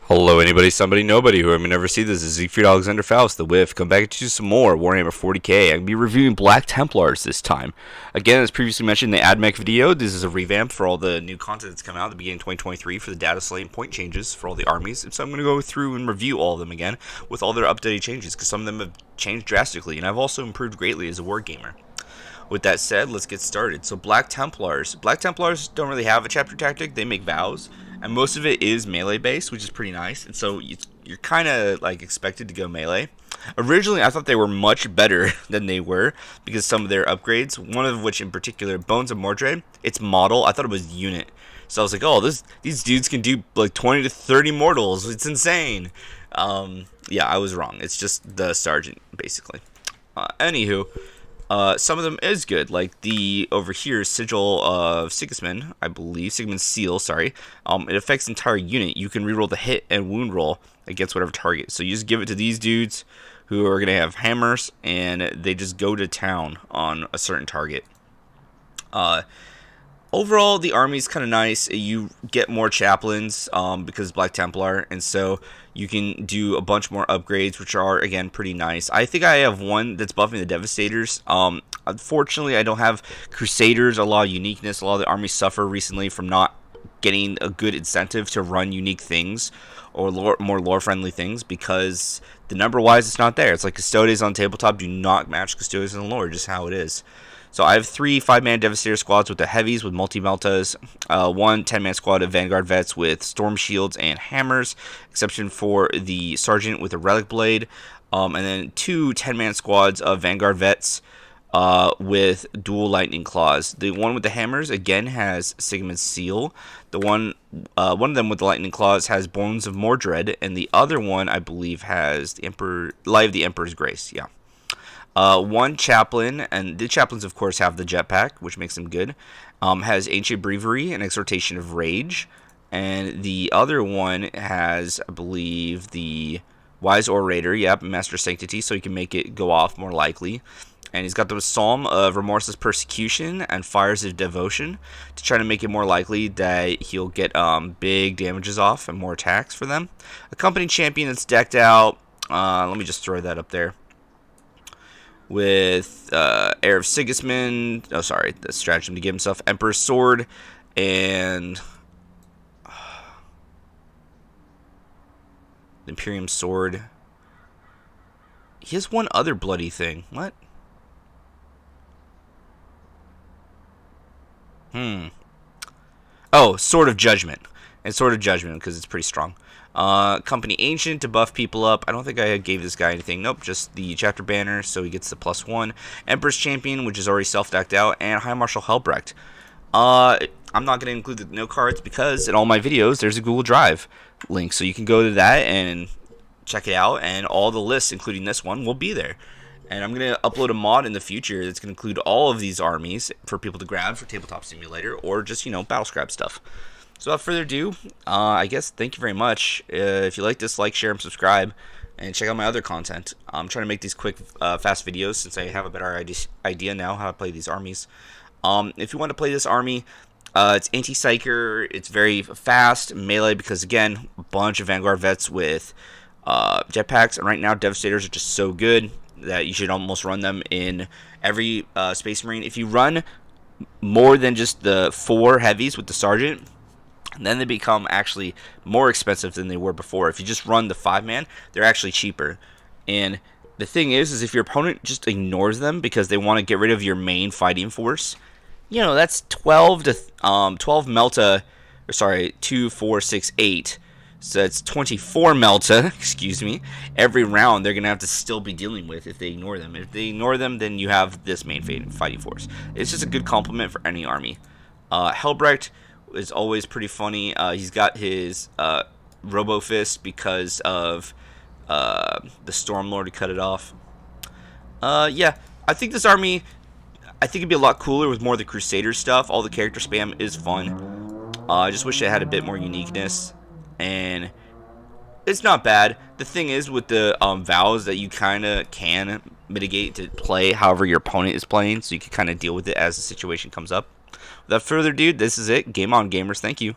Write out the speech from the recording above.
Hello, anybody, somebody, nobody, who I may never see this. This is Siegfried Alexander Faust, the Whiff. Come back to some more Warhammer 40k. I'm going to be reviewing Black Templars this time. Again, as previously mentioned in the AdMech video, this is a revamp for all the new content that's come out at the beginning of 2023 for the data slate and point changes for all the armies. And so I'm going to go through and review all of them again with all their updated changes, because some of them have changed drastically, and I've also improved greatly as a wargamer. With that said, let's get started. So Black Templars. Black Templars don't really have a chapter tactic. They make vows, and most of it is melee based, which is pretty nice. And so you're kind of like expected to go melee. Originally, I thought they were much better than they were because some of their upgrades, one of which in particular, Bones of Mordred, its model, I thought it was unit. So I was like, oh, these dudes can do like 20 to 30 mortals. It's insane. Yeah, I was wrong. It's just the sergeant, basically. Anywho. Some of them is good, like the over here Sigil of Sigismund, I believe, Sigismund's Seal, sorry. It affects the entire unit. You can reroll the hit and wound roll against whatever target. So you just give it to these dudes who are going to have hammers, and they just go to town on a certain target. Overall, the army's kind of nice. You get more chaplains because Black Templar, and so you can do a bunch more upgrades, which are, again, pretty nice. I think I have one that's buffing the Devastators. Unfortunately, I don't have Crusaders. A lot of uniqueness. A lot of the armies suffer recently from not getting a good incentive to run unique things or more lore-friendly things because the number-wise, it's not there. It's like Custodes on tabletop do not match Custodes in lore, just how it is. So I have 3 5-man Devastator squads with the heavies with multi-meltas, 1 10-man squad of Vanguard vets with storm shields and hammers, exception for the sergeant with a relic blade, and then 2 10-man squads of Vanguard vets with dual lightning claws. The one with the hammers again has Sigmund's Seal. The one of them with the lightning claws has Bones of Mordred, and the other one I believe has the Light of the Emperor's Grace. Yeah. 1 chaplain, and the chaplains of course have the jetpack, which makes them good, has Ancient Breviary and Exhortation of Rage, and the other one has, I believe, the Wise Orator, yep, Master Sanctity, so he can make it go off more likely, and he's got the Psalm of Remorseless Persecution and Fires of Devotion to try to make it more likely that he'll get big damages off and more attacks for them. A company champion that's decked out, let me just throw that up there, with Heir of Sigismund, oh sorry, the stratagem to give himself Emperor's Sword, and the Imperium Sword. He has one other bloody thing. What? Oh, Sword of Judgment. And Sword of Judgment, because it's pretty strong. Company Ancient to buff people up. I don't think I gave this guy anything. Nope, just the chapter banner, so he gets the +1. Emperor's Champion, which is already self-decked out, and High Marshal Helbrecht. I'm not going to include the no cards because in all my videos there's a Google Drive link, so you can go to that and check it out, and all the lists, including this one, will be there. And I'm going to upload a mod in the future that's going to include all of these armies for people to grab for Tabletop Simulator or just, you know, Battlescribe stuff. So without further ado, I guess thank you very much. If you like this, like, share, and subscribe, and check out my other content. I'm trying to make these quick, fast videos since I have a better idea now how to play these armies. If you want to play this army, it's anti-psyker, it's very fast, melee, because again, a bunch of Vanguard vets with jetpacks, and right now Devastators are just so good that you should almost run them in every Space Marine. If you run more than just the 4 heavies with the Sergeant, then they become actually more expensive than they were before. If you just run the 5-man, they're actually cheaper. And the thing is if your opponent just ignores them because they want to get rid of your main fighting force, you know, that's 12 melta, or sorry, 2, 4, 6, 8. So it's 24 melta, excuse me, every round they're going to have to still be dealing with if they ignore them. If they ignore them, then you have this main fighting force. It's just a good complement for any army. Helbrecht is always pretty funny. He's got his Robo Fist because of the Stormlord to cut it off. Yeah, I think this army, I think it'd be a lot cooler with more of the Crusader stuff. All the character spam is fun. I just wish it had a bit more uniqueness, and it's not bad. The thing is with the vows that you kind of can mitigate to play however your opponent is playing, so you can kind of deal with it as the situation comes up. Without further ado, this is it. Game on, gamers. Thank you.